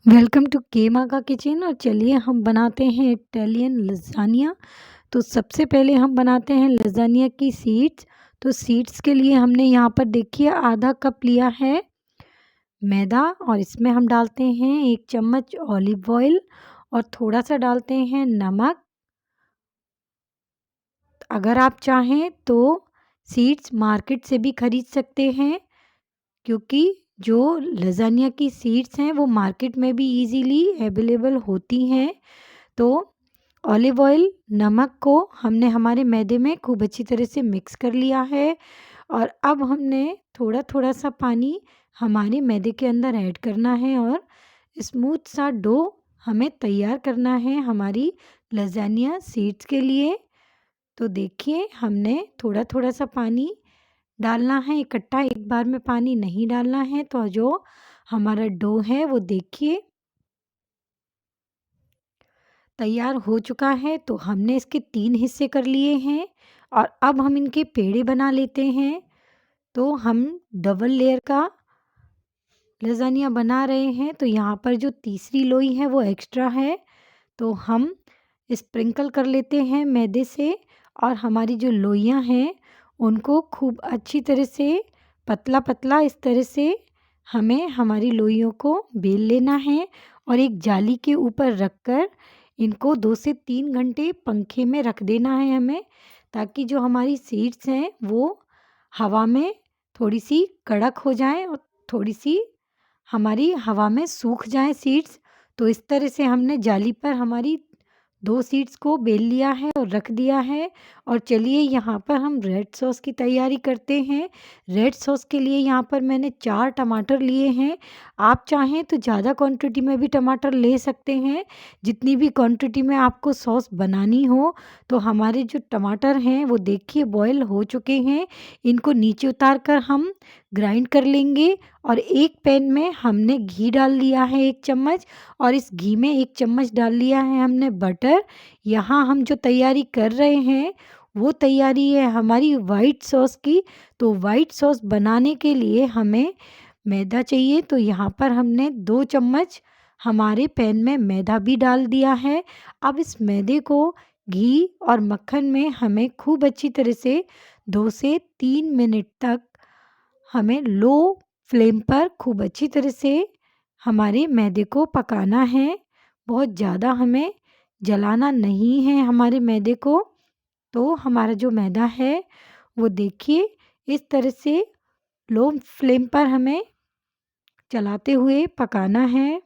Welcome to केमा का kitchen. और चलिए हम बनाते हैं इटालियन लज़ानिया। तो सबसे पहले हम बनाते हैं लज़ानिया की सीड्स। तो सीड्स के लिए हमने यहाँ पर देखिए आधा कप लिया है मैदा, और इसमें हम डालते हैं 1 चम्मच ऑलिव ऑयल और थोड़ा सा डालते हैं नमक। अगर आप चाहें तो सीड्स मार्केट से भी खरीद सकते हैं, क्योंकि जो लज़ानिया की सीड्स हैं वो मार्केट में भी इजीली अवेलेबल होती हैं। तो ऑलिव ऑयल, नमक को हमने हमारे मैदे में खूब अच्छी तरह से मिक्स कर लिया है, और अब हमने थोड़ा-थोड़ा सा पानी हमारे मैदे के अंदर ऐड करना है और स्मूथ सा डो हमें तैयार करना है हमारी लज़ानिया सीड्स के लिए। तो देखिए हमने थोड़ा-थोड़ा सा पानी डालना है, इकट्ठा एक बार में पानी नहीं डालना है। तो जो हमारा डो है वो देखिए तैयार हो चुका है। तो हमने इसके 3 हिस्से कर लिए हैं और अब हम इनके पेड़े बना लेते हैं। तो हम डबल लेयर का लज़ानिया बना रहे हैं। तो यहाँ पर जो तीसरी लोई है वो एक्स्ट्रा है, तो हम स्प्रिंकल कर लेते हैं मैदे से, और हमारी जो लोइयाँ हैं उनको खूब अच्छी तरह से पतला-पतला इस तरह से हमें हमारी लोइयों को बेल लेना है, और एक जाली के ऊपर रखकर इनको 2 से 3 घंटे पंखे में रख देना है हमें, ताकि जो हमारी सीड्स हैं वो हवा में थोड़ी-सी कड़क हो जाएँ और थोड़ी-सी हमारी हवा में सूख जाएँ सीड्स। तो इस तरह से हमने जाली पर हमारी 2 सीड्स को बेल लिया है और रख दिया है। और चलिए यहाँ पर हम रेड सॉस की तैयारी करते हैं। रेड सॉस के लिए यहाँ पर मैंने 4 टमाटर लिए हैं। आप चाहें तो ज़्यादा क्वांटिटी में भी टमाटर ले सकते हैं, जितनी भी क्वांटिटी में आपको सॉस बनानी हो। तो हमारे जो टमाटर हैं वो देखिए बॉयल हो चुके हैं। इनको नीचे उतार कर हम ग्राइंड कर लेंगे, और एक पैन में हमने घी डाल दिया है 1 चम्मच, और इस घी में 1 चम्मच डाल लिया है हमने बटर। यहाँ हम जो तैयारी कर रहे हैं वो तैयारी है हमारी वाइट सॉस की। तो वाइट सॉस बनाने के लिए हमें मैदा चाहिए। तो यहाँ पर हमने 2 चम्मच हमारे पैन में मैदा भी डाल दिया है। अब इस मैदे को घी और मक्खन में हमें खूब अच्छी तरह से 2 से 3 मिनट तक हमें लो फ्लेम पर खूब अच्छी तरह से हमारे मैदे को पकाना है। बहुत ज़्यादा हमें जलाना नहीं है हमारे मैदे को। तो हमारा जो मैदा है वो देखिए इस तरह से लो फ्लेम पर हमें चलाते हुए पकाना है।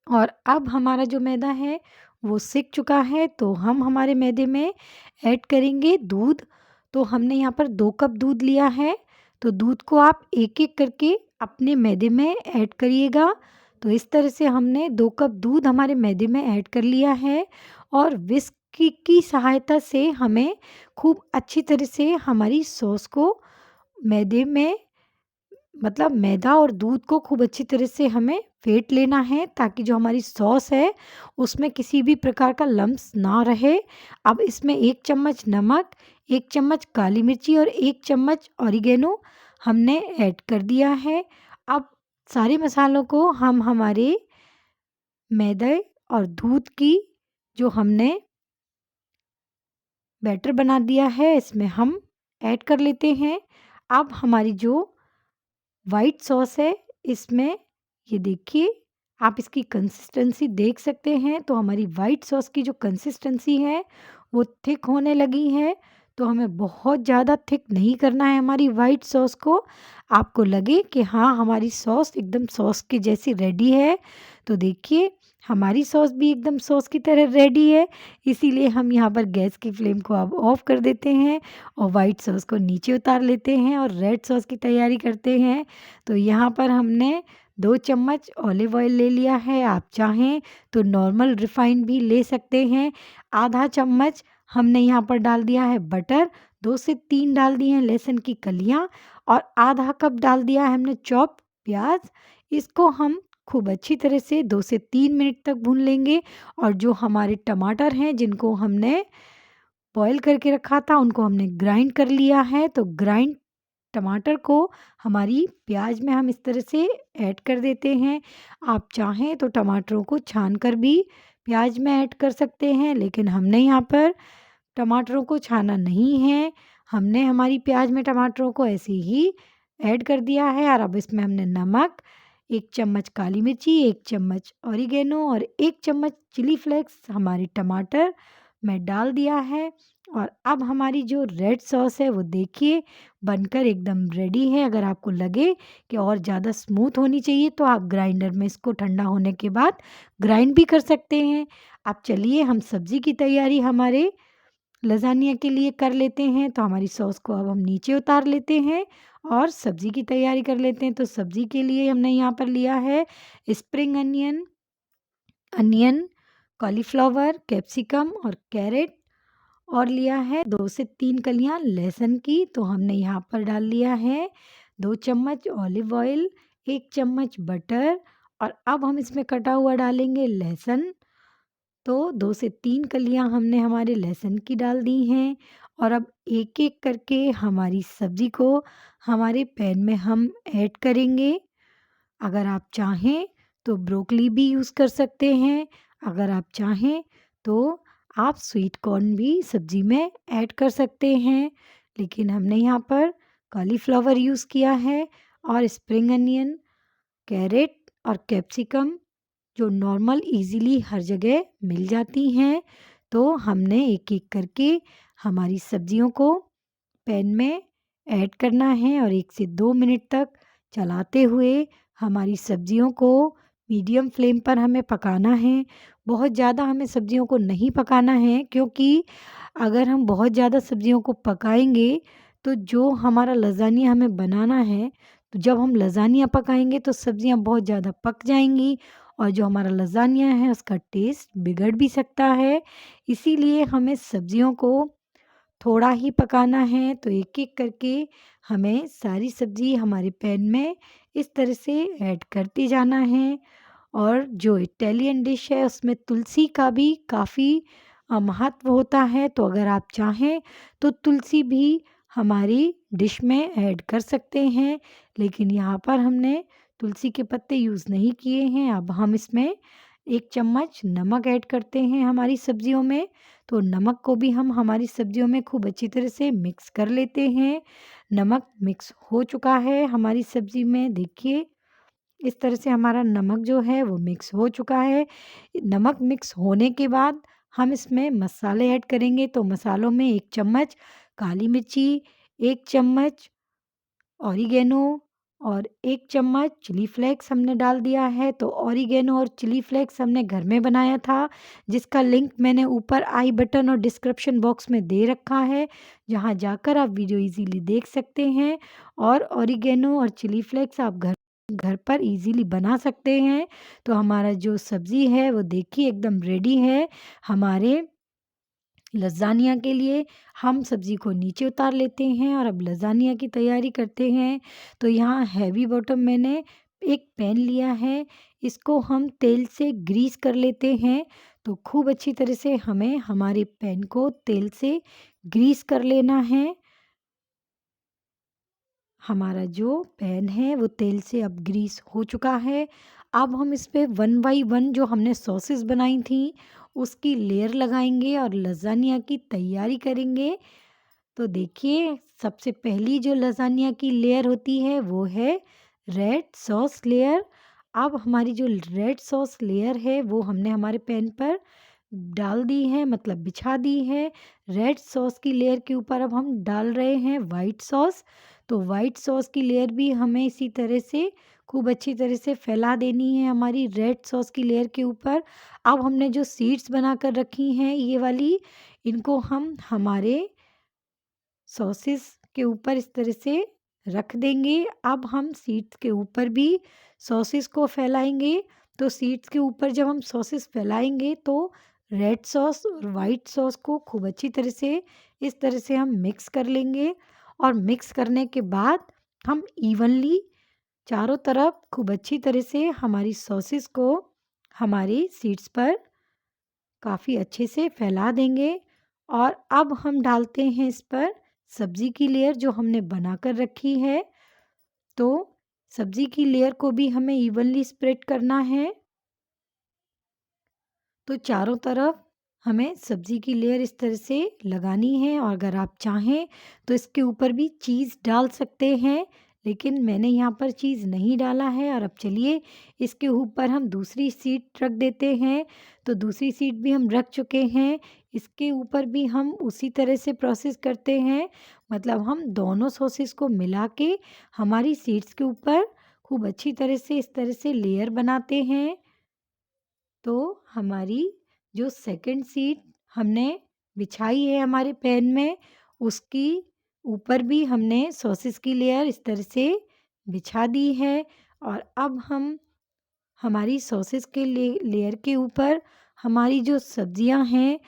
और अब हमारा जो मैदा है वो सिक चुका है, तो हम हमारे मैदे में ऐड करेंगे दूध। तो हमने यहाँ पर 2 कप दूध लिया है। तो दूध को आप एक-एक करके अपने मैदे में ऐड करिएगा। तो इस तरह से हमने 2 कप दूध हमारे मैदे में ऐड कर लिया है, और विस्क की सहायता से हमें खूब अच्छी तरह से हमारी सॉस को मैदे में, मतलब मैदा और दूध को खूब अच्छी तरह से हमें फेंट लेना है, ताकि जो हमारी सॉस है उसमें किसी भी प्रकार का लम्स ना रहे। अब इसमें 1 चम्मच नमक, 1 चम्मच काली मिर्ची और 1 चम्मच ऑरिगेनो हमने ऐड कर दिया है। अब सारे मसालों को हम हमारे मैदे और दूध की जो हमने बैटर बना दिया है इसमें हम ऐड कर लेते हैं। अब हमारी जो व्हाइट सॉस है इसमें, ये देखिए आप इसकी कंसिस्टेंसी देख सकते हैं। तो हमारी व्हाइट सॉस की जो कंसिस्टेंसी है वो थिक होने लगी है। तो हमें बहुत ज़्यादा थिक नहीं करना है हमारी व्हाइट सॉस को। आपको लगे कि हाँ हमारी सॉस एकदम सॉस के जैसी रेडी है, तो देखिए हमारी सॉस भी एकदम सॉस की तरह रेडी है। इसीलिए हम यहाँ पर गैस की फ्लेम को अब ऑफ कर देते हैं और वाइट सॉस को नीचे उतार लेते हैं और रेड सॉस की तैयारी करते हैं। तो यहाँ पर हमने 2 चम्मच ऑलिव ऑयल ले लिया है। आप चाहें तो नॉर्मल रिफाइंड भी ले सकते हैं। आधा चम्मच हमने यहाँ पर डाल दिया है बटर, 2 से 3 डाल दिए हैं लहसुन की कलियाँ, और आधा कप डाल दिया है हमने चॉप प्याज। इसको हम खूब अच्छी तरह से 2 से 3 मिनट तक भून लेंगे। और जो हमारे टमाटर हैं जिनको हमने बॉयल करके रखा था उनको हमने ग्राइंड कर लिया है। तो ग्राइंड टमाटर को हमारी प्याज में हम इस तरह से ऐड कर देते हैं। आप चाहें तो टमाटरों को छान कर भी प्याज में ऐड कर सकते हैं, लेकिन हमने यहाँ पर टमाटरों को छाना नहीं है। हमने हमारी प्याज में टमाटरों को ऐसे ही ऐड कर दिया है और अब इसमें हमने नमक, 1 चम्मच काली मिर्ची, 1 चम्मच ऑरिगेनो और 1 चम्मच चिली फ्लेक्स हमारे टमाटर में डाल दिया है। और अब हमारी जो रेड सॉस है वो देखिए बनकर एकदम रेडी है। अगर आपको लगे कि और ज़्यादा स्मूथ होनी चाहिए तो आप ग्राइंडर में इसको ठंडा होने के बाद ग्राइंड भी कर सकते हैं। अब चलिए हम सब्ज़ी की तैयारी हमारे लज़ानिया के लिए कर लेते हैं। तो हमारी सॉस को अब हम नीचे उतार लेते हैं और सब्ज़ी की तैयारी कर लेते हैं। तो सब्ज़ी के लिए हमने यहाँ पर लिया है स्प्रिंग अनियन, कॉलीफ्लावर, कैप्सिकम और कैरेट और लिया है 2 से 3 कलियाँ लहसुन की। तो हमने यहाँ पर डाल लिया है 2 चम्मच ऑलिव ऑयल, 1 चम्मच बटर और अब हम इसमें कटा हुआ डालेंगे लहसुन। तो 2 से 3 कलियाँ हमने हमारे लहसुन की डाल दी हैं और अब एक-एक करके हमारी सब्ज़ी को हमारे पैन में हम ऐड करेंगे। अगर आप चाहें तो ब्रोकली भी यूज़ कर सकते हैं। अगर आप चाहें तो आप स्वीट कॉर्न भी सब्ज़ी में ऐड कर सकते हैं। लेकिन हमने यहाँ पर कॉलीफ्लावर यूज़ किया है और स्प्रिंग अनियन, कैरेट और कैप्सिकम जो नॉर्मल इजीली हर जगह मिल जाती हैं। तो हमने एक-एक करके हमारी सब्जियों को पैन में ऐड करना है और 1 से 2 मिनट तक चलाते हुए हमारी सब्जियों को मीडियम फ्लेम पर हमें पकाना है। बहुत ज़्यादा हमें सब्जियों को नहीं पकाना है, क्योंकि अगर हम बहुत ज़्यादा सब्जियों को पकाएँगे तो जो हमारा लज़ानिया हमें बनाना है, तो जब हम लज़ानिया पकाएँगे तो सब्जियाँ बहुत ज़्यादा पक जाएँगी और जो हमारा लज़ानिया है उसका टेस्ट बिगड़ भी सकता है। इसीलिए हमें सब्जियों को थोड़ा ही पकाना है। तो एक-एक करके हमें सारी सब्ज़ी हमारे पैन में इस तरह से ऐड करते जाना है। और जो इटालियन डिश है उसमें तुलसी का भी काफ़ी महत्व होता है। तो अगर आप चाहें तो तुलसी भी हमारी डिश में ऐड कर सकते हैं, लेकिन यहाँ पर हमने तुलसी के पत्ते यूज़ नहीं किए हैं। अब हम इसमें 1 चम्मच नमक ऐड करते हैं हमारी सब्जियों में। तो नमक को भी हम हमारी सब्जियों में खूब अच्छी तरह से मिक्स कर लेते हैं। नमक मिक्स हो चुका है हमारी सब्जी में, देखिए इस तरह से हमारा नमक जो है वो मिक्स हो चुका है। नमक मिक्स होने के बाद हम इसमें मसाले ऐड करेंगे। तो मसालों में 1 चम्मच काली मिर्ची, 1 चम्मच ऑरिगेनो और 1 चम्मच चिली फ्लेक्स हमने डाल दिया है। तो ऑरिगेनो और चिली फ्लेक्स हमने घर में बनाया था, जिसका लिंक मैंने ऊपर आई बटन और डिस्क्रिप्शन बॉक्स में दे रखा है, जहां जाकर आप वीडियो इजीली देख सकते हैं। और ऑरिगेनो और चिली फ्लेक्स आप घर घर पर इजीली बना सकते हैं। तो हमारा जो सब्ज़ी है वो देखिए एकदम रेडी है हमारे लज़ानिया के लिए। हम सब्ज़ी को नीचे उतार लेते हैं और अब लज़ानिया की तैयारी करते हैं। तो यहाँ हैवी बॉटम मैंने एक पैन लिया है, इसको हम तेल से ग्रीस कर लेते हैं। तो खूब अच्छी तरह से हमें हमारे पैन को तेल से ग्रीस कर लेना है। हमारा जो पैन है वो तेल से अब ग्रीस हो चुका है। अब हम इस पे 1 बाई 1 जो हमने सॉसेस बनाई थी उसकी लेयर लगाएँगे और लज़ानिया की तैयारी करेंगे। तो देखिए सबसे पहली जो लज़ानिया की लेयर होती है वो है रेड सॉस लेयर। अब हमारी जो रेड सॉस लेयर है वो हमने हमारे पैन पर डाल दी है, मतलब बिछा दी है। रेड सॉस की लेयर के ऊपर अब हम डाल रहे हैं वाइट सॉस। तो वाइट सॉस की लेयर भी हमें इसी तरह से खूब अच्छी तरह से फैला देनी है हमारी रेड सॉस की लेयर के ऊपर। अब हमने जो सीड्स बनाकर रखी हैं ये वाली, इनको हम हमारे सॉसेस के ऊपर इस तरह से रख देंगे। अब हम सीड्स के ऊपर भी सॉसेस को फैलाएँगे। तो सीड्स के ऊपर जब हम सॉसेस फैलाएँगे तो रेड सॉस और वाइट सॉस को खूब अच्छी तरह से इस तरह से हम मिक्स कर लेंगे। और मिक्स करने के बाद हम इवनली चारों तरफ खूब अच्छी तरह से हमारी सॉसेस को हमारी सीड्स पर काफ़ी अच्छे से फैला देंगे। और अब हम डालते हैं इस पर सब्ज़ी की लेयर जो हमने बनाकर रखी है, तो सब्ज़ी की लेयर को भी हमें इवनली स्प्रेड करना है। तो चारों तरफ हमें सब्ज़ी की लेयर इस तरह से लगानी है और अगर आप चाहें तो इसके ऊपर भी चीज़ डाल सकते हैं, लेकिन मैंने यहाँ पर चीज़ नहीं डाला है। और अब चलिए इसके ऊपर हम दूसरी शीट रख देते हैं। तो दूसरी शीट भी हम रख चुके हैं। इसके ऊपर भी हम उसी तरह से प्रोसेस करते हैं, मतलब हम दोनों सॉसेस को मिला के हमारी शीट्स के ऊपर खूब अच्छी तरह से इस तरह से लेयर बनाते हैं। तो हमारी जो सेकंड शीट हमने बिछाई है हमारे पैन में, उसकी ऊपर भी हमने सॉसेस की लेयर इस तरह से बिछा दी है। और अब हम हमारी सॉसेस के लेयर के ऊपर हमारी जो सब्जियां हैं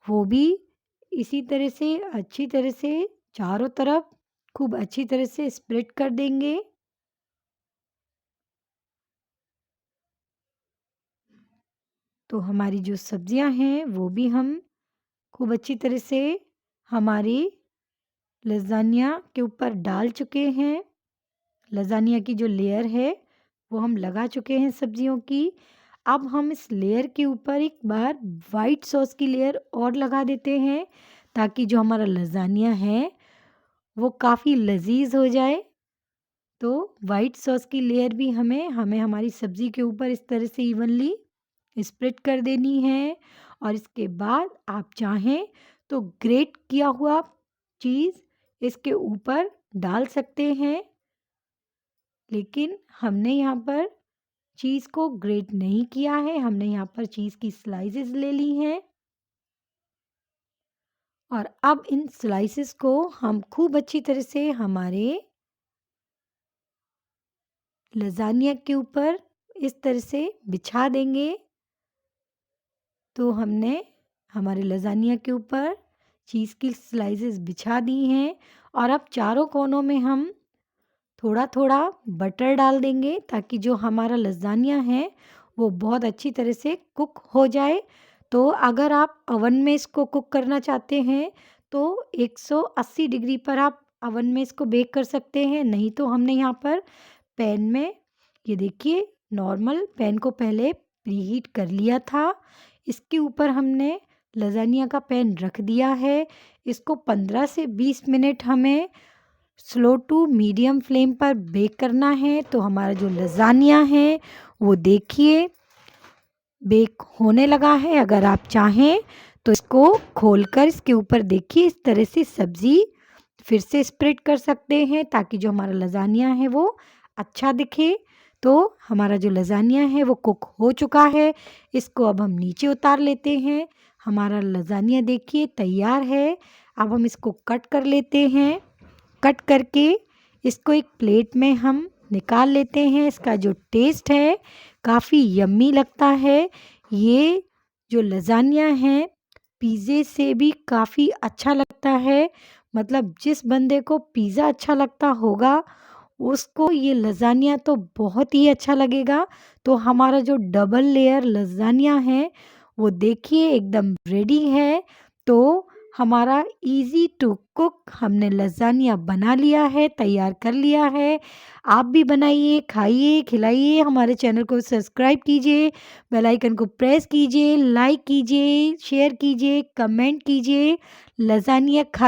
वो भी इसी तरह से अच्छी तरह से चारों तरफ खूब अच्छी तरह से स्प्रेड कर देंगे। तो हमारी जो सब्जियां हैं वो भी हम खूब अच्छी तरह से हमारी लज़ानिया के ऊपर डाल चुके हैं। लज़ानिया की जो लेयर है वो हम लगा चुके हैं सब्जियों की। अब हम इस लेयर के ऊपर एक बार वाइट सॉस की लेयर और लगा देते हैं, ताकि जो हमारा लज़ानिया है वो काफ़ी लज़ीज़ हो जाए। तो वाइट सॉस की लेयर भी हमें हमें हमारी सब्ज़ी के ऊपर इस तरह से इवनली स्प्रेड कर देनी है। और इसके बाद आप चाहें तो ग्रेट किया हुआ चीज़ इसके ऊपर डाल सकते हैं, लेकिन हमने यहाँ पर चीज़ को ग्रेट नहीं किया है, हमने यहाँ पर चीज़ की स्लाइसेस ले ली हैं। और अब इन स्लाइसेस को हम खूब अच्छी तरह से हमारे लज़ानिया के ऊपर इस तरह से बिछा देंगे। तो हमने हमारे लज़ानिया के ऊपर चीज़ की स्लाइसेस बिछा दी हैं और अब चारों कोनों में हम थोड़ा-थोड़ा बटर डाल देंगे, ताकि जो हमारा लज़ानिया है वो बहुत अच्छी तरह से कुक हो जाए। तो अगर आप ओवन में इसको कुक करना चाहते हैं तो 180 डिग्री पर आप ओवन में इसको बेक कर सकते हैं, नहीं तो हमने यहाँ पर पैन में, ये देखिए, नॉर्मल पैन को पहले प्रीहीट कर लिया था। इसके ऊपर हमने लज़ानिया का पैन रख दिया है। इसको 15 से 20 मिनट हमें स्लो टू मीडियम फ्लेम पर बेक करना है। तो हमारा जो लज़ानिया है वो देखिए बेक होने लगा है। अगर आप चाहें तो इसको खोलकर इसके ऊपर देखिए इस तरह से सब्ज़ी फिर से स्प्रेड कर सकते हैं, ताकि जो हमारा लज़ानिया है वो अच्छा दिखे। तो हमारा जो लज़ानिया है वो कुक हो चुका है। इसको अब हम नीचे उतार लेते हैं। हमारा लज़ानिया देखिए तैयार है। अब हम इसको कट कर लेते हैं। कट करके इसको एक प्लेट में हम निकाल लेते हैं। इसका जो टेस्ट है काफ़ी यम्मी लगता है। ये जो लज़ानिया है पिज़्ज़े से भी काफ़ी अच्छा लगता है। मतलब जिस बंदे को पिज़्ज़ा अच्छा लगता होगा उसको ये लज़ानिया तो बहुत ही अच्छा लगेगा। तो हमारा जो डबल लेयर लज़ानिया है वो देखिए एकदम रेडी है। तो हमारा इजी टू कुक हमने लज़ानिया बना लिया है, तैयार कर लिया है। आप भी बनाइए, खाइए, खिलाइए। हमारे चैनल को सब्सक्राइब कीजिए, बेल आइकन को प्रेस कीजिए, लाइक कीजिए, शेयर कीजिए, कमेंट कीजिए। लज़ानिया खाइए।